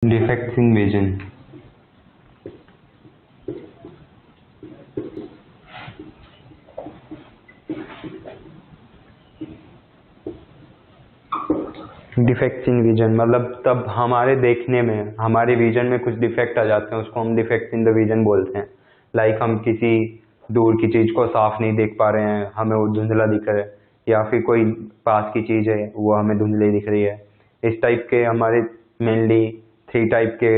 Defects in vision. Defects in vision मतलब तब हमारे देखने में, हमारे विजन में कुछ डिफेक्ट आ जाते हैं, उसको हम डिफेक्ट इन द विजन बोलते हैं। लाइक हम किसी दूर की चीज़ को साफ नहीं देख पा रहे हैं, हमें वो धुंधला दिख रहा है, या फिर कोई पास की चीज़ है वो हमें धुंधली दिख रही है। इस टाइप के हमारे मेनली 3 टाइप के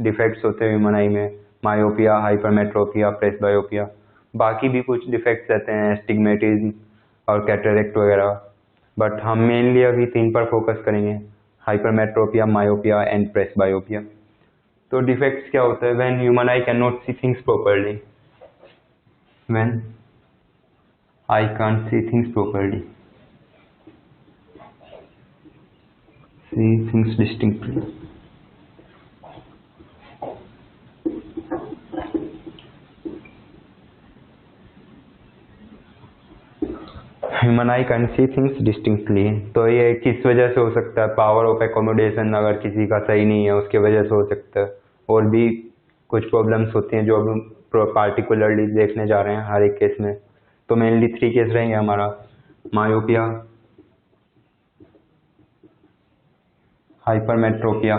डिफेक्ट्स होते हैं ह्यूमन आई में: मायोपिया, हाइपरमेट्रोपिया, प्रेसबायोपिया। बाकी भी कुछ डिफेक्ट्स रहते हैं, एस्टिग्मेटिज्म और कैटरेक्ट वगैरह, बट हम मेनली अभी 3 पर फोकस करेंगे: हाइपरमेट्रोपिया, मायोपिया एंड प्रेसबायोपिया। तो डिफेक्ट्स क्या होता है? When human eye can not see things properly, when I can't see things properly, see things distinctly. Human eye can see things distinctly, तो ये किस वजह से हो सकता है? पावर ऑफ एकोमोडेशन अगर किसी का सही नहीं है उसके वजह से हो सकता है। और भी कुछ प्रॉब्लम्स होती हैं जो अब हम पार्टिकुलरली देखने जा रहे हैं हर एक केस में। तो मेनली 3 केस रहेंगे हमारा: myopia, hypermetropia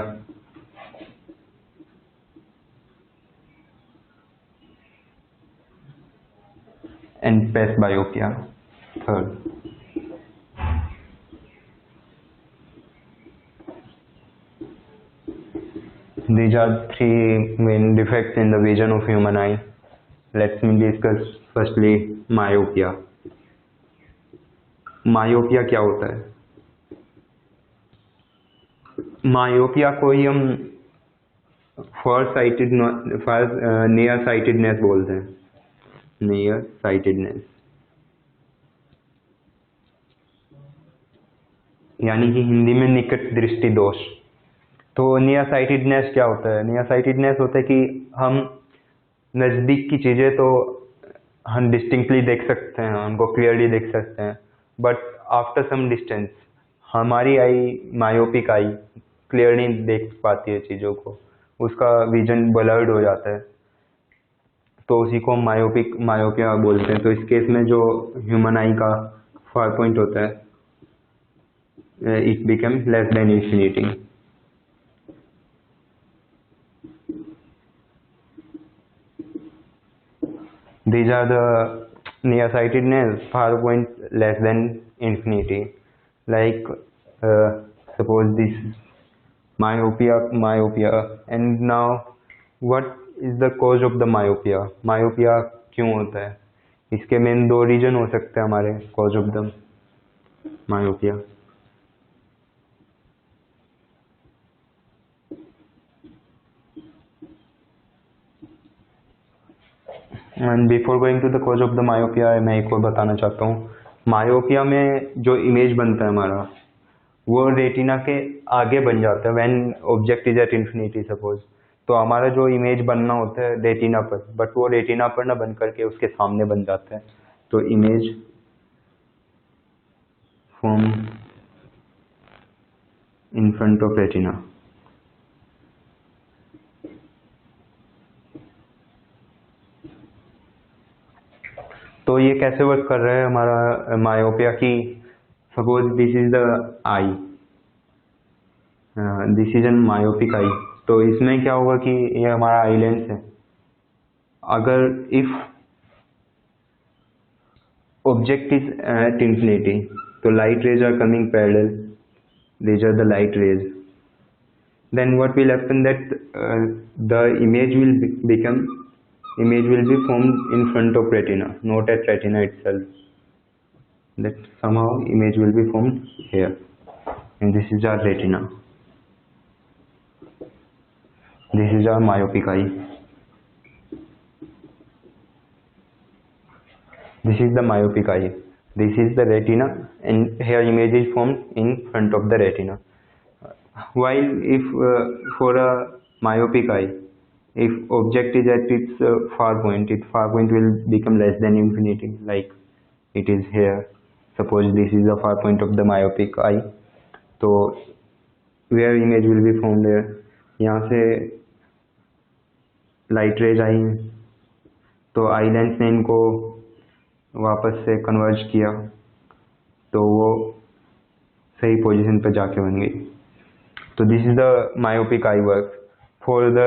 and presbyopia, third. These are 3 main defects in the vision of human eye. Let me discuss firstly myopia. Myopia क्या होता है? मायोपिया को ही हम नियर साइटेडनेस बोलते हैं, नियर साइटेडनेस, यानी कि हिंदी में निकट दृष्टि दोष। तो नियर साइटेडनेस क्या होता है? नियर साइटेडनेस होता है कि हम नज़दीक की चीज़ें तो हम डिस्टिंक्टली देख सकते हैं, उनको क्लियरली देख सकते हैं, बट आफ्टर सम डिस्टेंस हमारी आई, मायोपिक आई, क्लियर नहीं देख पाती है चीज़ों को, उसका विजन ब्लर्ड हो जाता है, तो उसी को हम मायोपिया बोलते हैं। तो इस केस में जो ह्यूमन आई का फार पॉइंट होता है, it become less than infinity. These are the nearsightedness, far point less than infinity. Like suppose this myopia, and now what is the cause of the myopia? Myopia क्यों होता है? इसके main 2 reason हो सकते हैं हमारे cause of the myopia. And before going to the cause of the myopia, मैं एक और बताना चाहता हूँ। मायोपिया में जो इमेज बनता है हमारा, वो रेटिना के आगे बन जाता है when object is at infinity suppose. तो हमारा जो इमेज बनना होता है रेटिना पर, बट वो रेटिना पर ना बन करके उसके सामने बन जाता है। तो image form in front of retina. तो ये कैसे वर्क कर रहा है हमारा मायोपिया की? Suppose this is the I, this is an myopic eye. तो इसमें क्या होगा कि ये हमारा आई लेंस है। अगर if object is at infinity, तो light rays are coming parallel, these are the light rays, then what will happen that the image will be formed in front of retina, not at retina itself. That somehow image will be formed here, and this is our retina. This is our myopic eye. This is the myopic eye. This is the retina, and here image is formed in front of the retina. While if for a myopic eye, if object is at its far point will become less than infinity, like it is here. Suppose this is the far point of the myopic eye, so where image will be formed there? यहाँ से light rays आई हैं, तो eye lens ने इनको वापस से converge किया, तो वो सही पोजीशन पे जाके बन गई। तो this is the myopic I work for the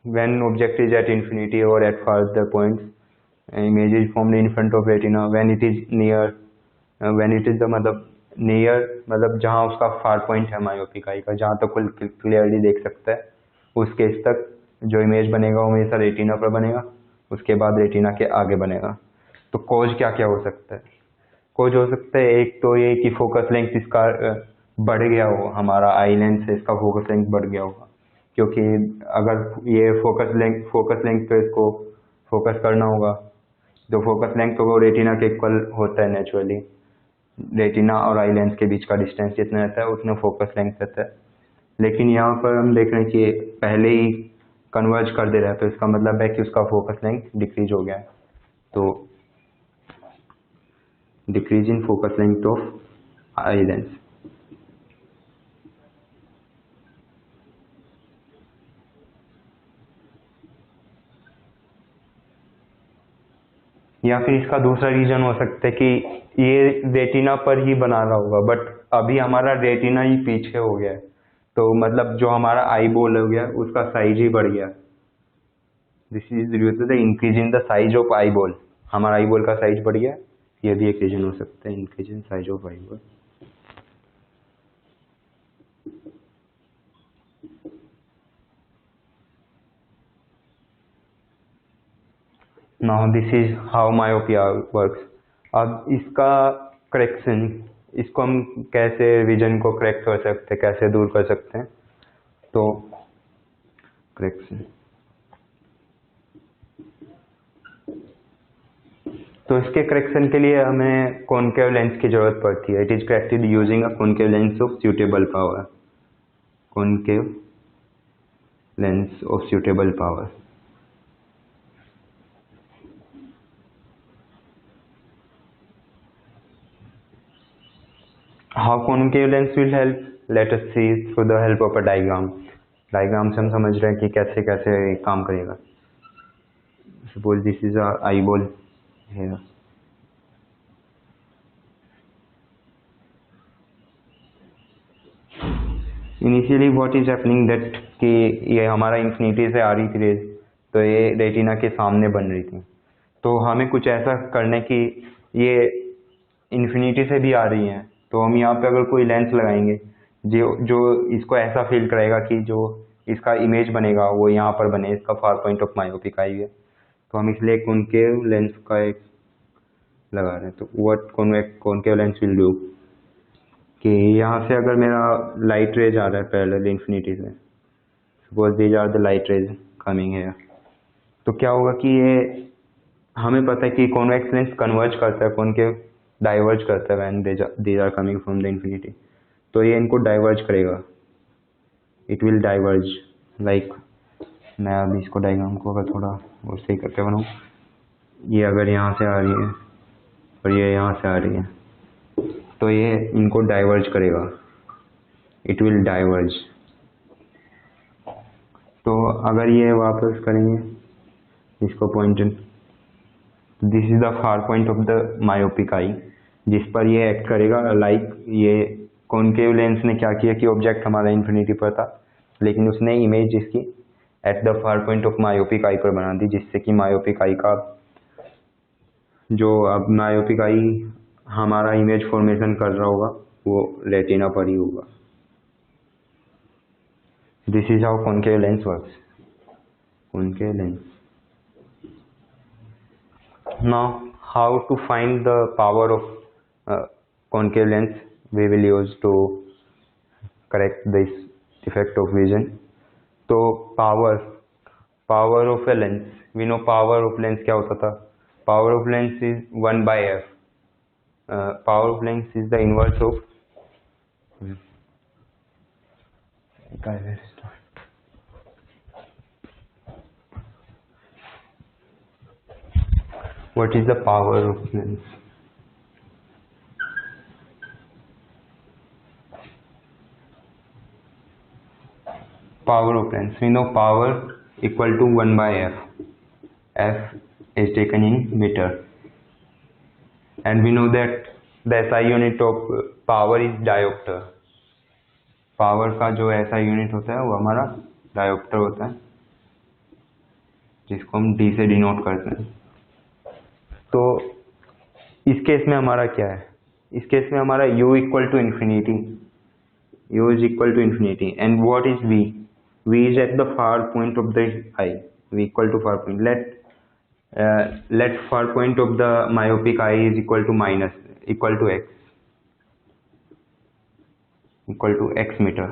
when object is at infinity or at farther points, image is formed in front of retina when it is near, when it is the मतलब near मतलब जहाँ उसका far point है myopic eye का, जहाँ तक कोई clearly देख सकता है, उस केस तक जो इमेज बनेगा वो हमेशा रेटिना पर बनेगा, उसके बाद रेटिना के आगे बनेगा। तो कॉज क्या क्या हो सकता है? कॉज हो सकता है एक तो ये कि फोकस लेंथ इसका बढ़ गया हो, हमारा आई लेंस से इसका फोकस लेंथ बढ़ गया होगा, क्योंकि अगर ये फोकस लेंथ पे इसको फोकस करना होगा, जो फोकस लेंथ तो वो रेटिना के इक्वल होता है नेचुरली, रेटिना और आई लेंस के बीच का डिस्टेंस जितना रहता है उतना फोकस लेंथ रहता है। लेकिन यहाँ पर हम देख रहे हैं कि पहले ही कन्वर्ज कर दे रहा है, तो इसका मतलब है कि उसका फोकस लेंथ डिक्रीज हो गया है। तो decrease in focus length of eye lens. या फिर इसका दूसरा रीजन हो सकता है कि ये रेटिना पर ही बना रहा होगा, बट अभी हमारा रेटिना ही पीछे हो गया है, तो मतलब जो हमारा आई बॉल हो गया उसका साइज ही बढ़ गया। This is due to the increase in the size of eyeball, हमारा आई बॉल का साइज बढ़ गया, ये भी एक रीजन हो सकता है, increase in size of eye ball. Now this is how myopia works. अब इसका करेक्शन, इसको हम कैसे विजन को करेक्ट कर सकते हैं, कैसे दूर कर सकते हैं? तो करेक्शन, तो इसके करेक्शन के लिए हमें कॉनकेव लेंस की जरूरत पड़ती है। It is corrected using a concave lens of suitable power, concave lens of suitable power. How concave lens will help? Let us see through the help of a diagram. Diagram से हम समझ रहे हैं कि कैसे कैसे काम करेगा। Suppose this is our eyeball here. Initially what is happening that कि ये हमारा इंफिनिटी से आ रही थी रेज, तो ये रेटिना के सामने बन रही थी, तो हमें कुछ ऐसा करने की, ये इन्फिनिटी से भी आ रही हैं, तो हम यहाँ पे अगर कोई लेंस लगाएंगे जो जो इसको ऐसा फील कराएगा कि जो इसका इमेज बनेगा वो यहाँ पर बने, इसका फार पॉइंट ऑफ मायोपिक आई है, तो हम इसलिए कॉनकेव लेंस का एक लगा रहे हैं। तो what concave lens will do कि यहाँ से अगर मेरा लाइट रेज आ रहा है पैरेलल इन्फिनिटी से, suppose these are the light rays coming here, तो क्या होगा कि ये हमें पता है कि कॉन्वेक्स लेंस कन्वर्ज करता है, कॉनकेव डाइवर्ज करता है when these are coming from the infinity, तो ये इनको डाइवर्ज करेगा, इट विल डाइवर्ज लाइक, मैं अभी इसको डायग्राम को अगर थोड़ा और सही करके बनाऊँ, ये अगर यहाँ से आ रही है और ये यहाँ से आ रही है, तो ये इनको डाइवर्ज करेगा, इट विल डाइवर्ज। तो अगर ये वापस करेंगे इसको point, this is the far point of the myopic eye जिस पर ये एक्ट करेगा। लाइक ये कॉनकेव लेंस ने क्या किया कि ऑब्जेक्ट हमारा इन्फिनिटी पर था, लेकिन उसने इमेज इसकी at the far point of myopic eye पर बना दी, जिससे कि मायोपिक आई का जो अब मायोपिक आई हमारा इमेज फॉर्मेशन कर रहा होगा वो रेटिना पर ही होगा। This is how concave lens works, concave lens. Now, how to find the power of concave lens we will use to correct this defect of vision. तो power of a lens, we know power of lens क्या होता था? Power of lens is 1 by f. Power of lens is the inverse of what is the power of lens? Power friends, we know power equal to 1 by F. F is taken in meter, and we know that the SI unit of power is diopter. Power का जो SI unit होता है वो हमारा dioptre होता है, जिसको हम D से डिनोट करते हैं। तो इस केस में हमारा क्या है? इस केस में हमारा U equal to infinity, U is equal to infinity, and what is V? V is at the far point of the eye. V equal to far point. Let far point of the myopic eye is equal to minus equal to x, equal to x metre.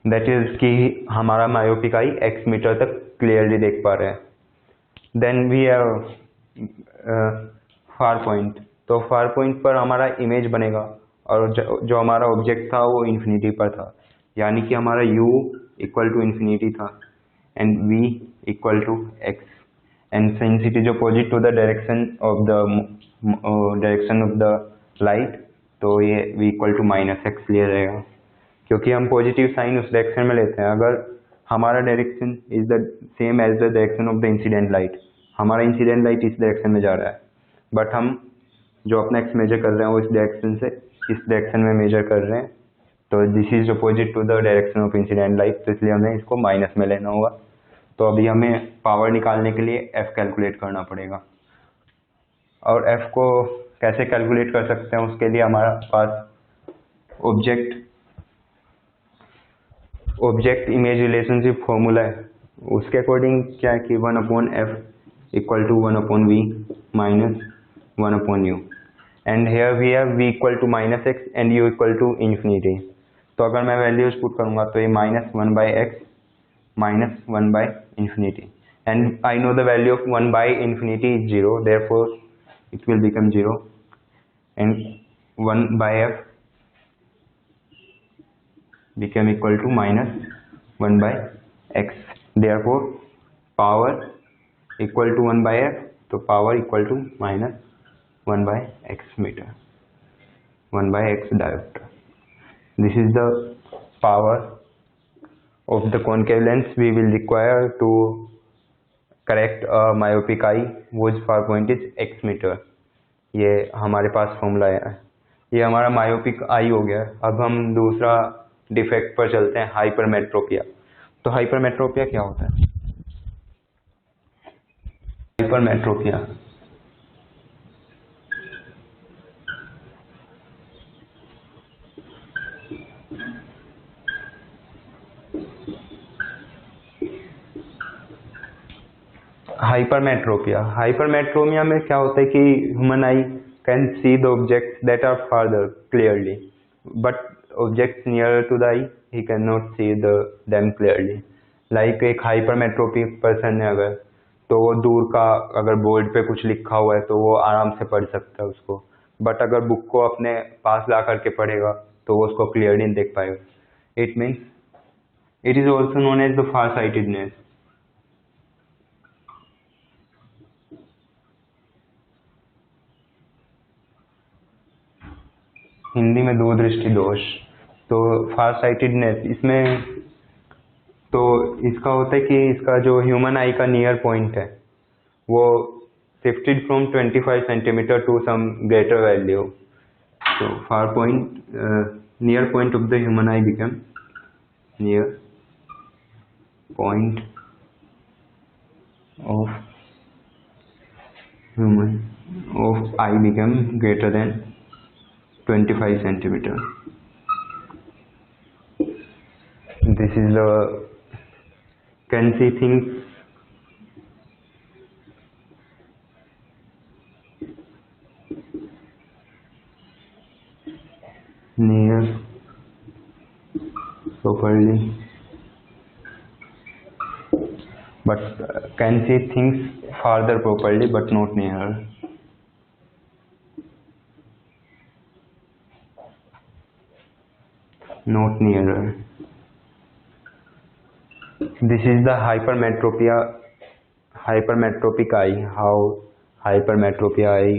That is कि हमारा myopic eye x metre तक clearly देख पा रहे हैं. Then we have far point. तो far point पर हमारा image बनेगा, और जो हमारा ऑब्जेक्ट था वो इन्फिनिटी पर था, यानी कि हमारा u इक्वल टू इन्फिनिटी था and v equal to x, and since it is opposite to the direction of the light, तो ये v equal to minus X लिया जाएगा, क्योंकि हम पॉजिटिव साइन उस डायरेक्शन में लेते हैं। अगर हमारा direction is the same as the direction of the incident light, हमारा इंसिडेंट लाइट इस डायरेक्शन में जा रहा है, बट हम जो अपना एक्स मेजर कर रहे हैं वो इस डायरेक्शन से इस डायरेक्शन में मेजर कर रहे हैं, तो this is opposite to the direction of incident light, तो इसलिए हमें इसको माइनस में लेना होगा। तो अभी हमें पावर निकालने के लिए f कैलकुलेट करना पड़ेगा, और f को कैसे कैलकुलेट कर सकते हैं, उसके लिए हमारा पास ऑब्जेक्ट इमेज रिलेशनशिप फॉर्मूला है। उसके अकॉर्डिंग क्या है कि 1/f equal to 1/v minus 1/u, and here we have v equal to minus X and u equal to infinity. तो अगर मैं वैल्यूज पुट करूंगा तो ये minus 1 by X minus 1 by infinity, and I know the value of 1 by infinity is 0, therefore it will become 0, and 1 by F become equal to minus 1 by x, therefore power equal to 1 by f, तो power equal to minus 1 by x meter, 1 by x diopter. This is the power of the concave lens we will require to correct a myopic eye whose far point is x meter. ये हमारे पास formula है, ये हमारा myopic eye हो गया। अब हम दूसरा डिफेक्ट पर चलते हैं, हाइपरमेट्रोपिया। तो हाइपरमेट्रोपिया क्या होता है? हाइपरमेट्रोपिया हाइपरमेट्रोपिया में क्या होता है कि human eye can see the objects that are farther clearly, but objects nearer to the eye he cannot see them clearly. Like एक hypermetropic person है अगर, तो वो दूर का अगर बोर्ड पे कुछ लिखा हुआ है तो वो आराम से पढ़ सकता है उसको, बट अगर बुक को अपने पास ला करके पढ़ेगा तो वो उसको क्लियरली नहीं देख पाएगा। It means it is also known as the far sightedness. Hindi में दूरदृष्टि दोष। तो फार साइटेडनेस इसमें तो इसका होता है कि इसका जो ह्यूमन आई का नियर पॉइंट है वो shifted from 25 centimetre to some greater value. तो far point near point of the human eye become near point of human of eye become greater than 25 centimeter. This is the can see things near properly, but can see things farther properly but not nearer. Not nearer. This is the hypermetropic eye. How hypermetropia eye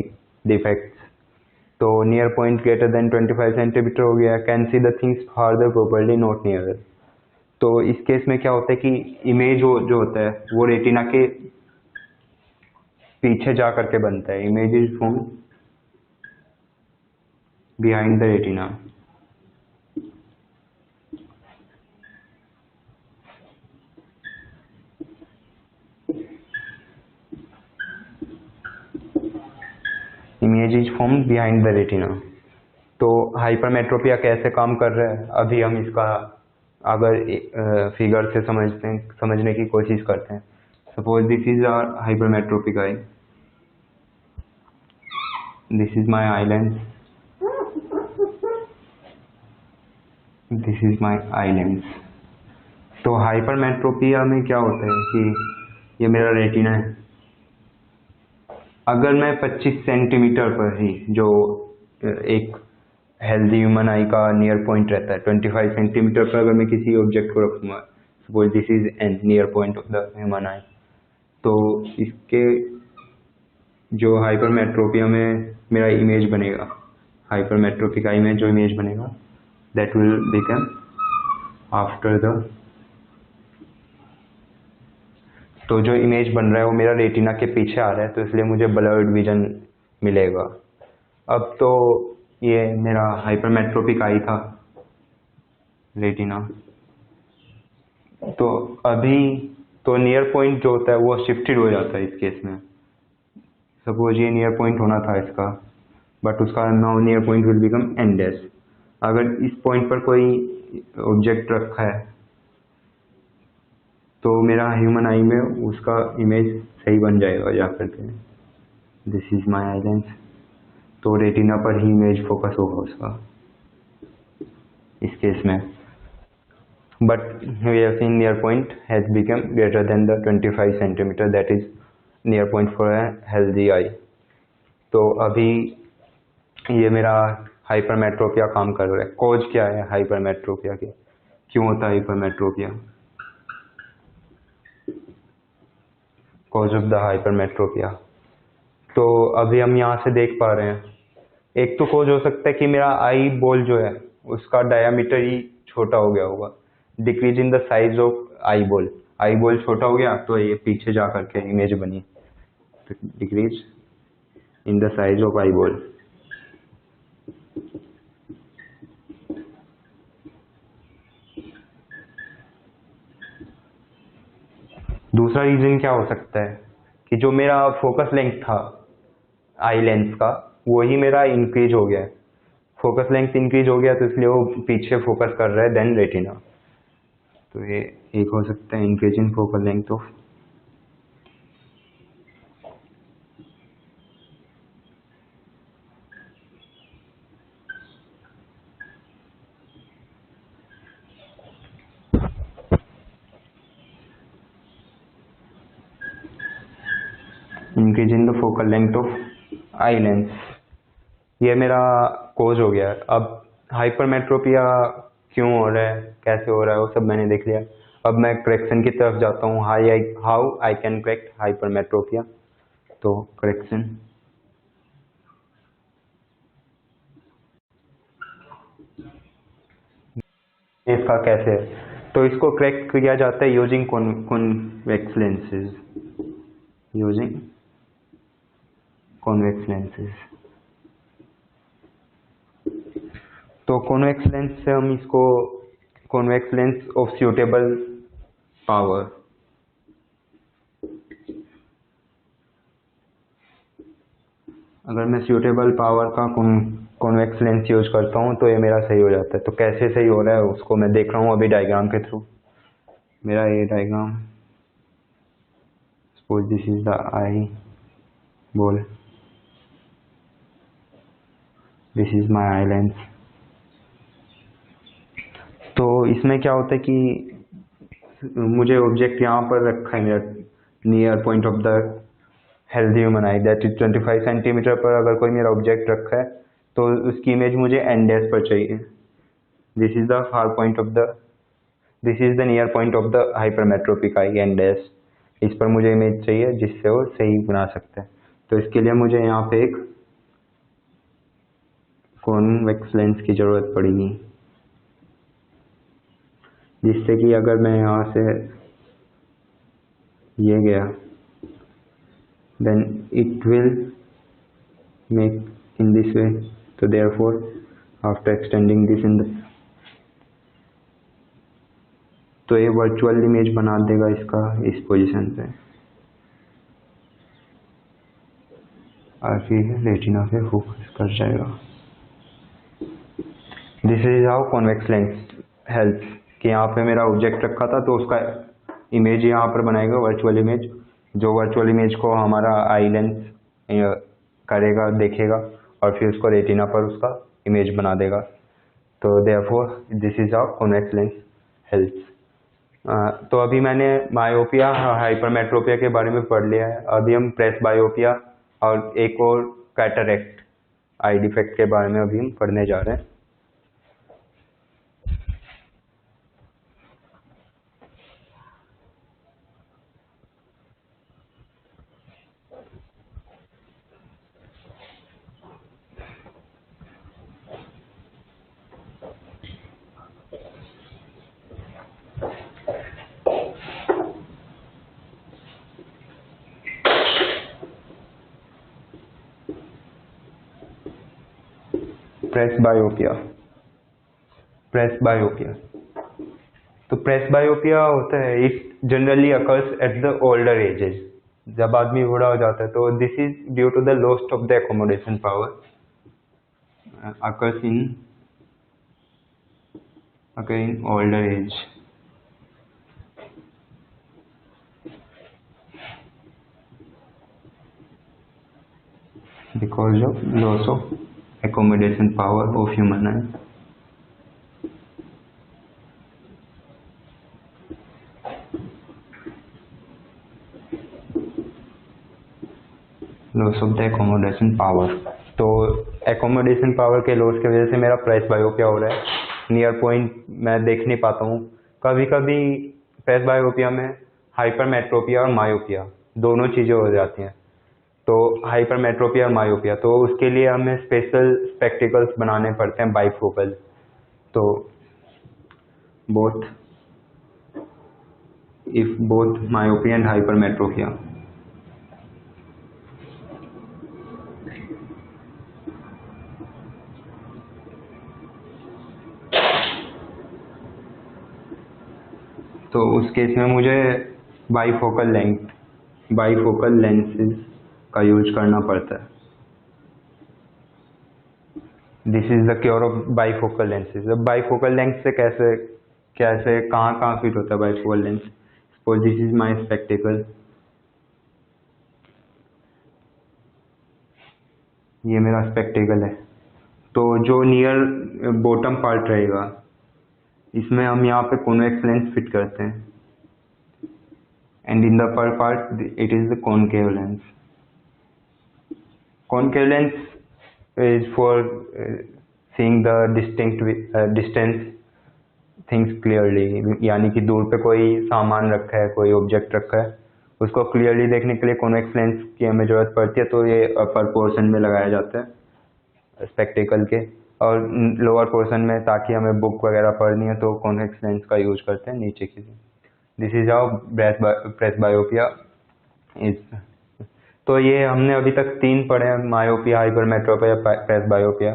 defects. तो near point greater than 25 centimeter हो गया, can see the things farther properly not nearer. तो इस case में क्या होता है कि इमेज जो होता है वो रेटिना के पीछे जा करके बनता है। Image is form behind the retina. Image is form behind the retina. तो हाइपरमेट्रोपिया कैसे काम कर रहा है, अभी हम इसका अगर फिगर से समझने की कोशिश करते हैं। Suppose this is our hypermetropic eye, this is my eye lens, this is my eye lens. तो हाइपरमेट्रोपिया में क्या होता है कि ये मेरा रेटिना है। अगर मैं 25 सेंटीमीटर पर ही, जो एक हेल्दी ह्यूमन आई का नियर पॉइंट रहता है, 25 सेंटीमीटर पर अगर मैं किसी ऑब्जेक्ट को रखूंगा, suppose this is an near point of the human आई, तो इसके जो हाइपरमेट्रोपिया में मेरा इमेज बनेगा, हाइपरमेट्रोपिक आई में जो इमेज बनेगा, that will become after the, तो जो इमेज बन रहा है वो मेरा रेटिना के पीछे आ रहा है, तो इसलिए मुझे ब्लर्ड विजन मिलेगा। अब तो ये मेरा हाइपरमेट्रोपिक आई था रेटिना, तो अभी तो नियर पॉइंट जो होता है वो शिफ्टेड हो जाता है इस केस में। सपोज ये नियर पॉइंट होना था इसका, बट उसका now near point will become an dash. अगर इस पॉइंट पर कोई ऑब्जेक्ट रखा है तो मेरा ह्यूमन आई में उसका इमेज सही बन जाएगा जा करके। This is my eye lens, तो रेटिना पर ही इमेज फोकस होगा उसका इस केस में। But we have seen near point has become greater than the 25 centimetre, that is near point for a healthy eye. तो अभी ये मेरा हाइपरमेट्रोपिया काम कर रहा है। कॉज क्या है हाइपरमेट्रोपिया के, क्यों होता है hypermetropia? Cause of the hypermetropia, तो अभी हम यहाँ से देख पा रहे हैं, एक तो कॉज हो सकता है कि मेरा आई बॉल जो है उसका डायामीटर ही छोटा हो गया होगा, decrease in the size of eye ball छोटा हो गया तो ये पीछे जा करके इमेज बनी, तो decrease in the size of eye ball. दूसरा रीजन क्या हो सकता है कि जो मेरा फोकस लेंथ था आई लेंस का वो ही मेरा इंक्रीज हो गया है। फोकस लेंथ इंक्रीज हो गया तो इसलिए वो पीछे फोकस कर रहा है देन रेटिना। तो ये एक हो सकता है increase in focal length of, increase in the focal length of eye lens, ये मेरा कोज हो गया है। अब हाइपरमेट्रोपिया क्यों हो रहा है, कैसे हो रहा है, वो सब मैंने देख लिया। अब मैं करेक्शन की तरफ जाता हूँ, how I can correct hypermetropia. तो करेक्शन, इसका कैसे है, तो इसको करेक्ट किया जाता है using convex lenses, using convex lenses. तो कॉन्वेक्स लेंस से हम इसको convex lens of suitable power, अगर मैं सूटेबल पावर का कॉन्वेक्स लेंस यूज करता हूँ तो ये मेरा सही हो जाता है। तो कैसे सही हो रहा है उसको मैं देख रहा हूँ अभी डायग्राम के थ्रू। मेरा ये diagram, suppose this is the eye ball, this is my eye lens. तो इसमें क्या होता है कि मुझे ऑब्जेक्ट यहाँ पर रखा है मेरा near point of the healthy human I, that is 25 centimetre पर अगर कोई मेरा ऑब्जेक्ट रखा है तो उसकी इमेज मुझे एन डैश पर चाहिए। This is the far point of the, this is the near point of the hypermetropic eye N dash, इस पर मुझे इमेज चाहिए जिससे वो सही बना सकते हैं। तो इसके लिए मुझे यहाँ पे एक कॉन्वेक्स लेंस की जरूरत पड़ेगी। जिससे कि अगर मैं यहाँ से ये गया then it will make in this way. So therefore after extending this in the तो ये वर्चुअल इमेज बना देगा इसका इस पोजीशन पे और फिर रेटिना पे फोकस कर जाएगा। This is how convex lens help कि यहाँ पे मेरा ऑब्जेक्ट रखा था तो उसका इमेज यहाँ पर बनाएगा वर्चुअल इमेज, जो वर्चुअल इमेज को हमारा आई लेंस करेगा, देखेगा और फिर उसको रेटिना पर उसका इमेज बना देगा। तो therefore this is how convex lens helps. तो अभी मैंने मायोपिया हाइपरमेट्रोपिया के बारे में पढ़ लिया है। अभी हम प्रेस बायोपिया और एक और कैटरेक्ट आई डिफेक्ट के बारे में अभी हम पढ़ने जा रहे हैं। Presbyopia. तो प्रेस बायोपिया होता है, it generally occurs at the older ages, जब आदमी बूढ़ा हो जाता है। तो this is due to the loss of the accommodation power occurs in older age. Because of loss of accommodation power of human eye. Loss of the accommodation power. तो accommodation power के loss की वजह से मेरा press बायोपिया हो रहा है। Near point मैं देख नहीं पाता हूँ। कभी कभी प्रेस बायोपिया में हाइपरमेट्रोपिया और मायोपिया दोनों चीज़ें हो जाती हैं। तो हाइपरमेट्रोपिया और मायोपिया, तो उसके लिए हमें स्पेशल स्पेक्टिकल्स बनाने पड़ते हैं बाइफोकल। तो बोथ मायोपिया एंड हाइपरमेट्रोपिया। तो उस केस में मुझे बाइफोकल लेंसेज का यूज करना पड़ता है। This is the cure of bifocal lenses. अब बाइफोकल लेंस से कैसे कहाँ फिट होता है bifocal lens. Suppose this is my spectacled, ये मेरा स्पेक्टिकल है। तो जो नियर बॉटम पार्ट रहेगा इसमें हम यहाँ पे कॉन्वेक्स लेंस फिट करते हैं and in the upper part it is the concave lens. Concave lens is for seeing the distance things clearly, यानी कि दूर पे कोई सामान रखा है, कोई ऑब्जेक्ट रखा है, उसको क्लियरली देखने के लिए कॉन्वेक्स लेंस की हमें ज़रूरत पड़ती है। तो ये अपर पोर्शन में लगाया जाता है स्पेक्टिकल के, और लोअर पोर्शन में ताकि हमें बुक वगैरह पढ़नी है तो कॉन्वेक्स लेंस का यूज करते हैं नीचे की। This is how presbyopia is. तो ये हमने अभी तक 3 पढ़े हैं, मायोपिया, हाइपरमेट्रोपिया, प्रेस बायोपिया।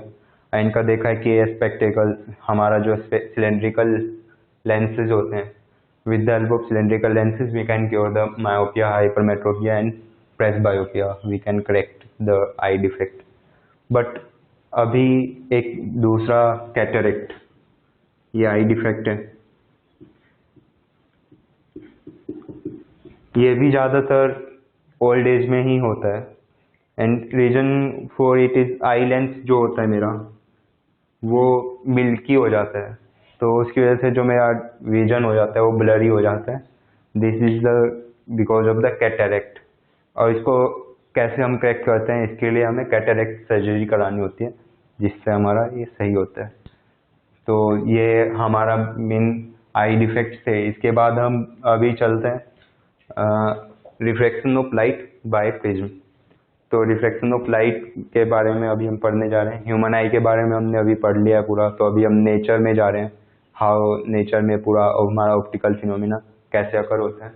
इनका देखा है कि ये स्पेक्टिकल हमारा जो सिलेंड्रिकल लेंसेज होते हैं, with the help of cylindrical lenses we can cure the myopia, hypermetropia and presbyopia, we can correct the eye defect. But अभी एक दूसरा कैटरेक्ट, ये आई डिफेक्ट है, ये भी ज़्यादातर ओल्ड एज में ही होता है। And reason for it is eye lens जो होता है मेरा वो मिल्की हो जाता है, तो उसकी वजह से जो मेरा विजन हो जाता है वो ब्लरी हो जाता है। This is the because of the cataract. और इसको कैसे हम करेक्ट करते हैं, इसके लिए हमें कैटरेक्ट सर्जरी करानी होती है जिससे हमारा ये सही होता है। तो ये हमारा मेन आई डिफेक्ट थे। इसके बाद हम अभी चलते हैं refraction of light by prism. तो रिफ्रैक्शन ऑफ लाइट के बारे में अभी हम पढ़ने जा रहे हैं। ह्यूमन आई के बारे में हमने अभी पढ़ लिया पूरा, तो अभी हम नेचर में जा रहे हैं। हाउ नेचर में पूरा हमारा ऑप्टिकल फिनोमिना कैसे अकर होता है।